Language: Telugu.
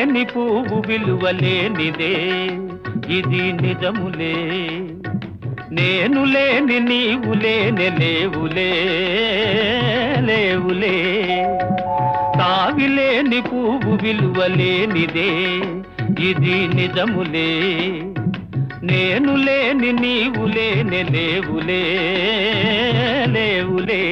లేని పువ్వు విలువలేనిదే ఇది నిజములే నేను లేని నీవు లేని లేవులే లేవులే తావిలేని పువ్వు విలువలేనిదే ఇది నిజములే నేను లేని నీవు లేని లేవులే లేవులే